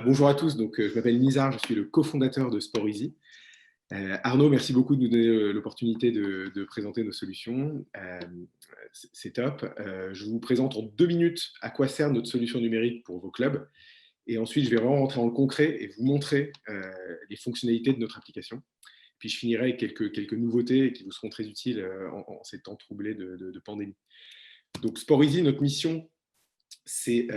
Bonjour à tous, je m'appelle Nizar, je suis le cofondateur de SportEasy. Arnaud, merci beaucoup de nous donner l'opportunité de présenter nos solutions. C'est top. Je vous présente en 2 minutes à quoi sert notre solution numérique pour vos clubs. Et ensuite, je vais vraiment rentrer dans le concret et vous montrer les fonctionnalités de notre application. Puis je finirai avec quelques nouveautés qui vous seront très utiles en ces temps troublés de pandémie. Donc SportEasy, notre mission, c'est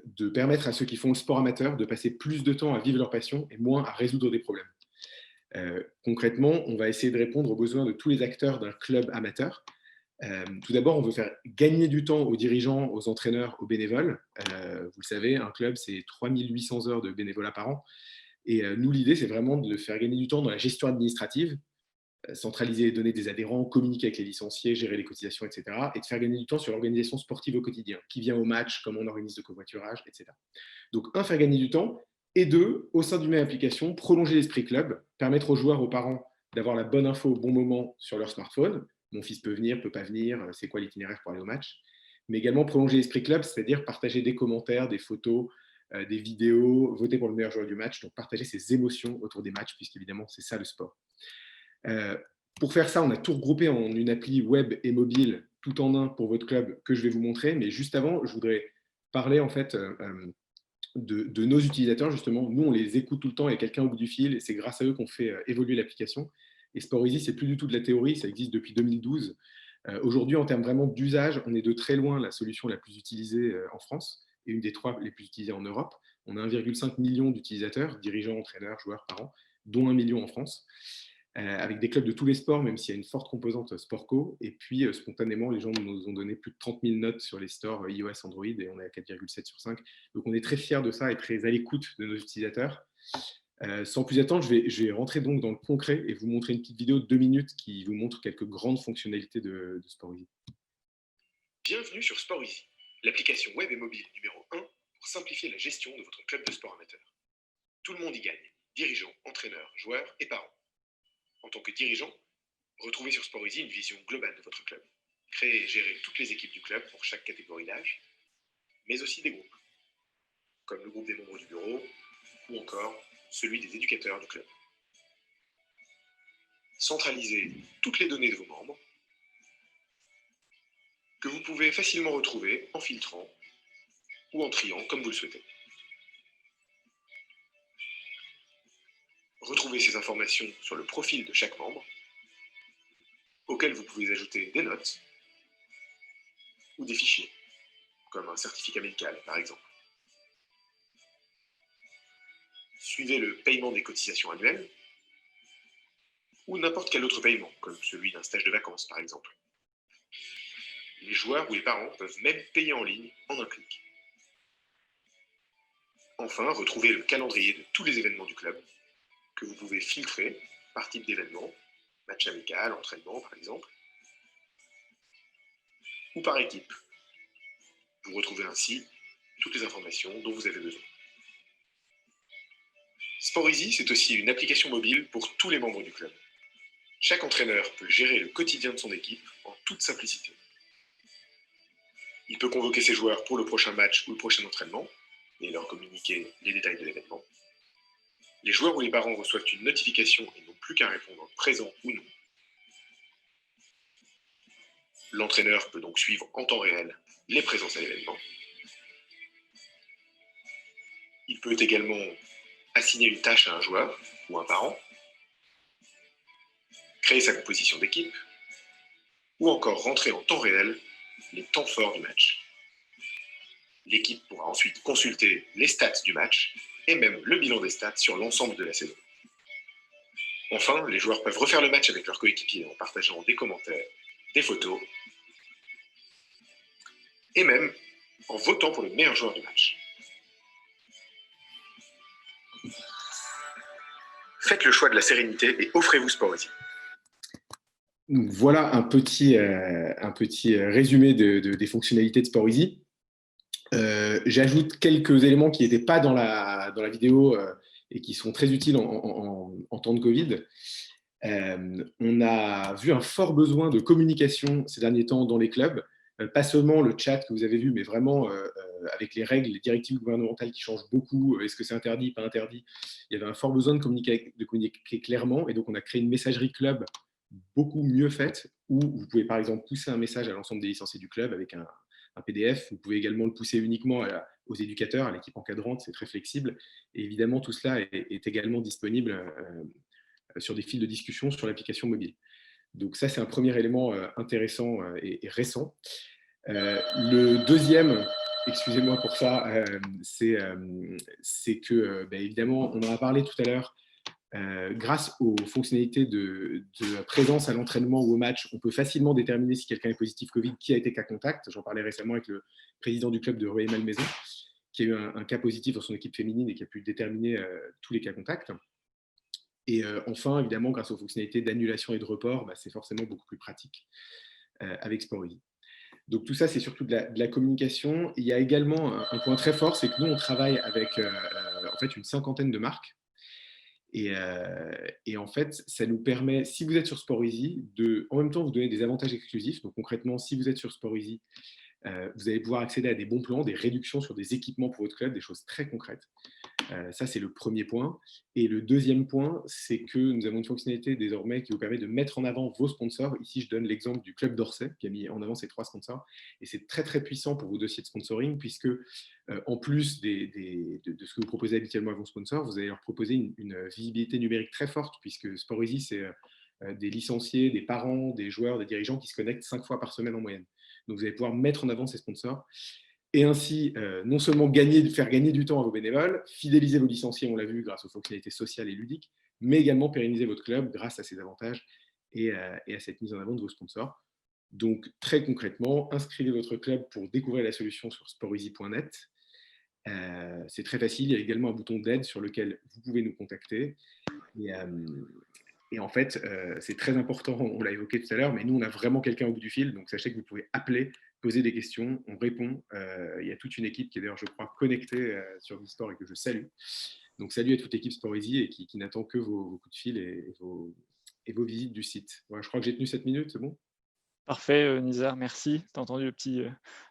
de permettre à ceux qui font le sport amateur de passer plus de temps à vivre leur passion et moins à résoudre des problèmes. Concrètement, on va essayer de répondre aux besoins de tous les acteurs d'un club amateur. Tout d'abord, on veut faire gagner du temps aux dirigeants, aux entraîneurs, aux bénévoles. Vous le savez, un club, c'est 3800 heures de bénévolat par an. Et nous, l'idée, c'est vraiment de faire gagner du temps dans la gestion administrative, centraliser les données des adhérents, communiquer avec les licenciés, gérer les cotisations, etc. Et de faire gagner du temps sur l'organisation sportive au quotidien. Qui vient au match, comment on organise le covoiturage, etc. Donc, faire gagner du temps. Et 2, au sein d'une même application, prolonger l'esprit club, permettre aux joueurs, aux parents d'avoir la bonne info au bon moment sur leur smartphone. Mon fils peut venir, peut pas venir, c'est quoi l'itinéraire pour aller au match. Mais également prolonger l'esprit club, c'est-à-dire partager des commentaires, des photos, des vidéos, voter pour le meilleur joueur du match, donc partager ses émotions autour des matchs, puisqu'évidemment, c'est ça le sport. Pour faire ça, on a tout regroupé en une appli web et mobile, tout en un pour votre club, que je vais vous montrer. Mais juste avant, je voudrais parler en fait de nos utilisateurs, justement. Nous, on les écoute tout le temps, il y a quelqu'un au bout du fil, et c'est grâce à eux qu'on fait évoluer l'application. Et SportEasy, c'est plus du tout de la théorie, ça existe depuis 2012. Aujourd'hui, en termes vraiment d'usage, on est de très loin la solution la plus utilisée en France, et une des 3 les plus utilisées en Europe. On a 1,5 million d'utilisateurs, dirigeants, entraîneurs, joueurs par an, dont 1 million en France. Avec des clubs de tous les sports, même s'il y a une forte composante sport-co. Et puis, spontanément, les gens nous ont donné plus de 30 000 notes sur les stores iOS, Android, et on est à 4,7 sur 5. Donc, on est très fiers de ça et très à l'écoute de nos utilisateurs. Sans plus attendre, je vais rentrer donc dans le concret et vous montrer une petite vidéo de 2 minutes qui vous montre quelques grandes fonctionnalités de SportEasy. Bienvenue sur SportEasy, l'application web et mobile numéro 1 pour simplifier la gestion de votre club de sport amateur. Tout le monde y gagne, dirigeants, entraîneurs, joueurs et parents. En tant que dirigeant, retrouvez sur SportEasy une vision globale de votre club. Créez et gérez toutes les équipes du club pour chaque catégorie d'âge, mais aussi des groupes, comme le groupe des membres du bureau ou encore celui des éducateurs du club. Centralisez toutes les données de vos membres que vous pouvez facilement retrouver en filtrant ou en triant comme vous le souhaitez. Retrouvez ces informations sur le profil de chaque membre, auquel vous pouvez ajouter des notes ou des fichiers, comme un certificat médical par exemple. Suivez le paiement des cotisations annuelles ou n'importe quel autre paiement, comme celui d'un stage de vacances par exemple. Les joueurs ou les parents peuvent même payer en ligne en un clic. Enfin, retrouvez le calendrier de tous les événements du club, que vous pouvez filtrer par type d'événement, match amical, entraînement par exemple, ou par équipe. Vous retrouvez ainsi toutes les informations dont vous avez besoin. SportEasy, c'est aussi une application mobile pour tous les membres du club. Chaque entraîneur peut gérer le quotidien de son équipe en toute simplicité. Il peut convoquer ses joueurs pour le prochain match ou le prochain entraînement et leur communiquer les détails de l'événement. Les joueurs ou les parents reçoivent une notification et n'ont plus qu'à répondre présent ou non. L'entraîneur peut donc suivre en temps réel les présences à l'événement. Il peut également assigner une tâche à un joueur ou un parent, créer sa composition d'équipe, ou encore rentrer en temps réel les temps forts du match. L'équipe pourra ensuite consulter les stats du match et même le bilan des stats sur l'ensemble de la saison. Enfin, les joueurs peuvent refaire le match avec leurs coéquipiers en partageant des commentaires, des photos et même en votant pour le meilleur joueur du match. Faites le choix de la sérénité et offrez-vous SportEasy. Donc, voilà un petit résumé des fonctionnalités de SportEasy. J'ajoute quelques éléments qui n'étaient pas dans la vidéo et qui sont très utiles en temps de Covid. On a vu un fort besoin de communication ces derniers temps dans les clubs. pas seulement le chat que vous avez vu, mais vraiment avec les règles, les directives gouvernementales qui changent beaucoup, est-ce que c'est interdit, pas interdit. Il y avait un fort besoin de communiquer clairement, et donc on a créé une messagerie club beaucoup mieux faite, où vous pouvez par exemple pousser un message à l'ensemble des licenciés du club avec un PDF. Vous pouvez également le pousser uniquement aux éducateurs, à l'équipe encadrante, c'est très flexible. Et évidemment, tout cela est également disponible sur des fils de discussion sur l'application mobile. Donc ça, c'est un premier élément intéressant et récent. Le deuxième, excusez-moi pour ça, c'est que, évidemment, on en a parlé tout à l'heure, grâce aux fonctionnalités de présence à l'entraînement ou au match, on peut facilement déterminer si quelqu'un est positif Covid, qui a été cas contact. J'en parlais récemment avec le président du club de Rueil-Malmaison, qui a eu un cas positif dans son équipe féminine et qui a pu déterminer tous les cas contacts. Et enfin, évidemment, grâce aux fonctionnalités d'annulation et de report, c'est forcément beaucoup plus pratique avec Sportvisie. Donc tout ça, c'est surtout de la communication. Il y a également un point très fort, c'est que nous, on travaille avec en fait une cinquantaine de marques. Et en fait, ça nous permet, si vous êtes sur Sportvisie, de en même temps vous donner des avantages exclusifs. Donc concrètement, si vous êtes sur Sportvisie, vous allez pouvoir accéder à des bons plans, des réductions sur des équipements pour votre club, des choses très concrètes. Ça, c'est le premier point. Et le deuxième point, c'est que nous avons une fonctionnalité désormais qui vous permet de mettre en avant vos sponsors. Ici, je donne l'exemple du Club d'Orsay, qui a mis en avant ses 3 sponsors. Et c'est très, très puissant pour vos dossiers de sponsoring, puisque en plus de ce que vous proposez habituellement à vos sponsors, vous allez leur proposer une visibilité numérique très forte, puisque Sportvisie, c'est des licenciés, des parents, des joueurs, des dirigeants qui se connectent 5 fois par semaine en moyenne. Donc, vous allez pouvoir mettre en avant ces sponsors et ainsi non seulement faire gagner du temps à vos bénévoles, fidéliser vos licenciés, on l'a vu, grâce aux fonctionnalités sociales et ludiques, mais également pérenniser votre club grâce à ces avantages et à cette mise en avant de vos sponsors. Donc, très concrètement, inscrivez votre club pour découvrir la solution sur sportvisie.net. C'est très facile, il y a également un bouton d'aide sur lequel vous pouvez nous contacter. Et en fait, c'est très important, on l'a évoqué tout à l'heure, mais nous, on a vraiment quelqu'un au bout du fil, donc sachez que vous pouvez appeler, poser des questions, on répond. Il y a toute une équipe qui est d'ailleurs, je crois, connectée sur Visport et que je salue. Donc, salut à toute l'équipe Sportvisie et qui n'attend que vos coups de fil et vos visites du site. Voilà, je crois que j'ai tenu 7 minutes, c'est bon? Parfait, Nizar, merci. Tu as entendu le petit,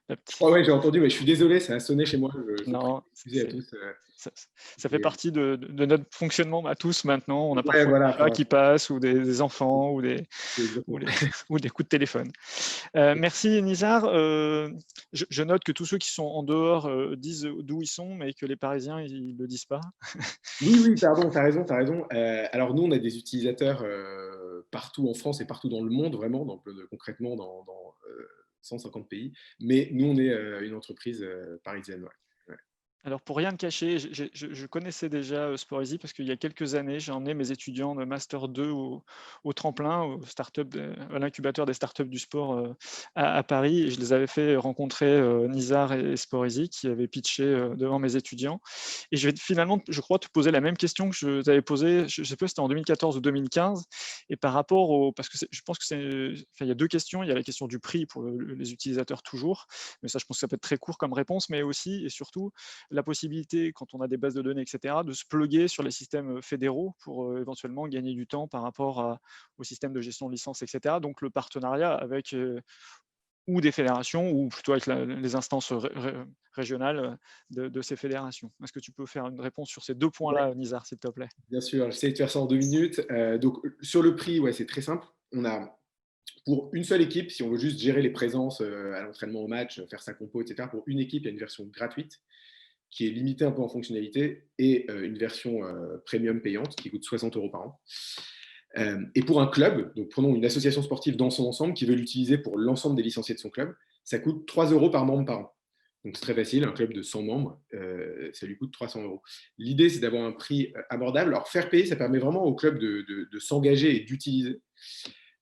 la petite... Oh ouais, j'ai entendu, mais je suis désolé, ça a sonné chez moi. Je prie Non, d'excuser à tous. ça fait partie de notre fonctionnement à tous maintenant. On a Ouais, parfois voilà, des chats qui passent, ou des enfants, ou exactement. ou des coups de téléphone. Merci, Nizar. Je note que tous ceux qui sont en dehors disent d'où ils sont, mais que les Parisiens, ils ne le disent pas. Oui, pardon, tu as raison. Alors nous, on a des utilisateurs partout en France et partout dans le monde, vraiment, concrètement dans 150 pays. Mais nous, on est une entreprise parisienne. Ouais. Alors, pour rien te cacher, je connaissais déjà Sportvisie parce qu'il y a quelques années, j'ai emmené mes étudiants de Master 2 au tremplin, à l'incubateur des startups du sport à Paris. Et je les avais fait rencontrer Nizar et Sportvisie qui avaient pitché devant mes étudiants. Et je vais finalement, je crois, te poser la même question que je t'avais posée, je ne sais pas si c'était en 2014 ou 2015. Et par rapport parce que je pense que il y a 2 questions. Il y a la question du prix pour les utilisateurs toujours. Mais ça, je pense que ça peut être très court comme réponse, mais aussi et surtout, la possibilité, quand on a des bases de données, etc., de se plugger sur les systèmes fédéraux pour éventuellement gagner du temps par rapport au système de gestion de licence, etc. Donc le partenariat avec ou des fédérations, ou plutôt avec les instances régionales de ces fédérations. Est-ce que tu peux faire une réponse sur ces 2 points-là, Nizar, s'il te plaît? Bien sûr, j'essaie de faire ça en 2 minutes. Donc sur le prix, ouais, c'est très simple. On a pour une seule équipe, si on veut juste gérer les présences à l'entraînement au match, faire sa compo, etc., pour une équipe, il y a une version gratuite qui est limitée un peu en fonctionnalité et une version premium payante qui coûte 60 € par an. Et pour un club, donc prenons une association sportive dans son ensemble qui veut l'utiliser pour l'ensemble des licenciés de son club, ça coûte 3 € par membre par an. Donc c'est très facile, un club de 100 membres, ça lui coûte 300 €. L'idée, c'est d'avoir un prix abordable. Alors faire payer, ça permet vraiment au club de s'engager et d'utiliser.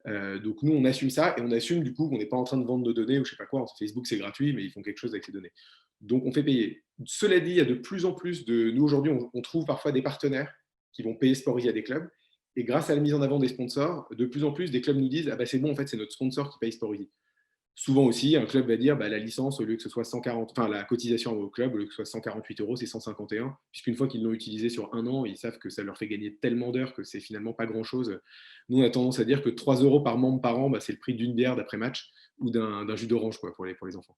Donc nous, on assume ça et on assume du coup qu'on n'est pas en train de vendre nos données ou je sais pas quoi. Facebook, c'est gratuit, mais ils font quelque chose avec ces données. Donc on fait payer. Cela dit, il y a de plus en plus de... Nous, aujourd'hui, on trouve parfois des partenaires qui vont payer Sportvisie à des clubs. Et grâce à la mise en avant des sponsors, de plus en plus, des clubs nous disent « Ah bah c'est bon, en fait, c'est notre sponsor qui paye Sportvisie ». Souvent aussi, un club va dire la licence, au lieu que ce soit 140, enfin la cotisation au club, au lieu que ce soit 148 €, c'est 151, puisqu'une fois qu'ils l'ont utilisé sur un an, ils savent que ça leur fait gagner tellement d'heures que c'est finalement pas grand-chose. Nous, on a tendance à dire que 3 € par membre par an, c'est le prix d'une bière d'après match. d'un jus d'orange pour les enfants.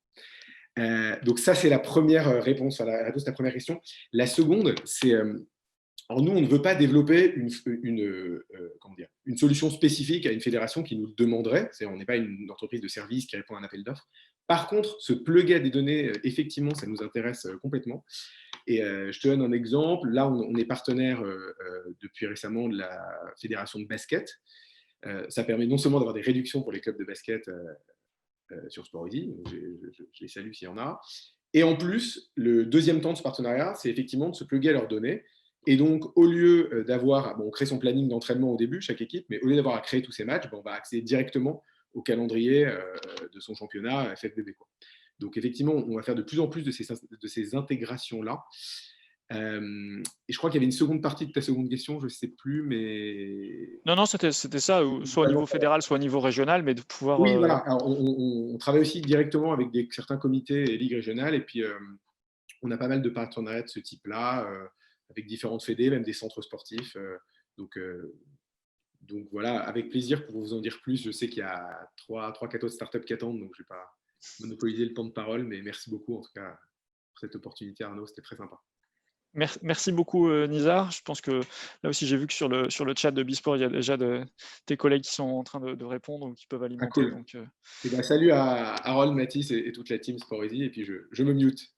Donc ça, c'est la première réponse, la réponse à la première question. La seconde, c'est... alors nous, on ne veut pas développer une solution spécifique à une fédération qui nous le demanderait. On n'est pas une entreprise de service qui répond à un appel d'offres. Par contre, se plugger des données, effectivement, ça nous intéresse complètement. Et je te donne un exemple. Là, on est partenaire depuis récemment de la fédération de basket. Ça permet non seulement d'avoir des réductions pour les clubs de basket sur SportEasy, je les salue s'il y en a. Et en plus, le deuxième temps de ce partenariat, c'est effectivement de se plugger à leurs données. Et donc, au lieu d'avoir, on crée son planning d'entraînement au début, chaque équipe, mais au lieu d'avoir à créer tous ces matchs, on va accéder directement au calendrier de son championnat FFBB, quoi. Donc, effectivement, on va faire de plus en plus de ces intégrations-là. Et je crois qu'il y avait une seconde partie de ta seconde question, je ne sais plus, mais... Non, c'était ça, soit au niveau fédéral, soit au niveau régional, mais de pouvoir... Oui, voilà. Alors, on travaille aussi directement avec certains comités et ligues régionales, et puis on a pas mal de partenariats de ce type-là, avec différentes fédés, même des centres sportifs. Donc voilà, avec plaisir pour vous en dire plus. Je sais qu'il y a 3-4 autres startups qui attendent, donc je ne vais pas monopoliser le temps de parole, mais merci beaucoup en tout cas pour cette opportunité, Arnaud, c'était très sympa. Merci beaucoup, Nizar. Je pense que là aussi, j'ai vu que sur le chat de Bisport, il y a déjà tes collègues qui sont en train de répondre ou qui peuvent alimenter. Cool. Donc, salut à Harold, Mathis et toute la team SportEasy, et puis je me mute.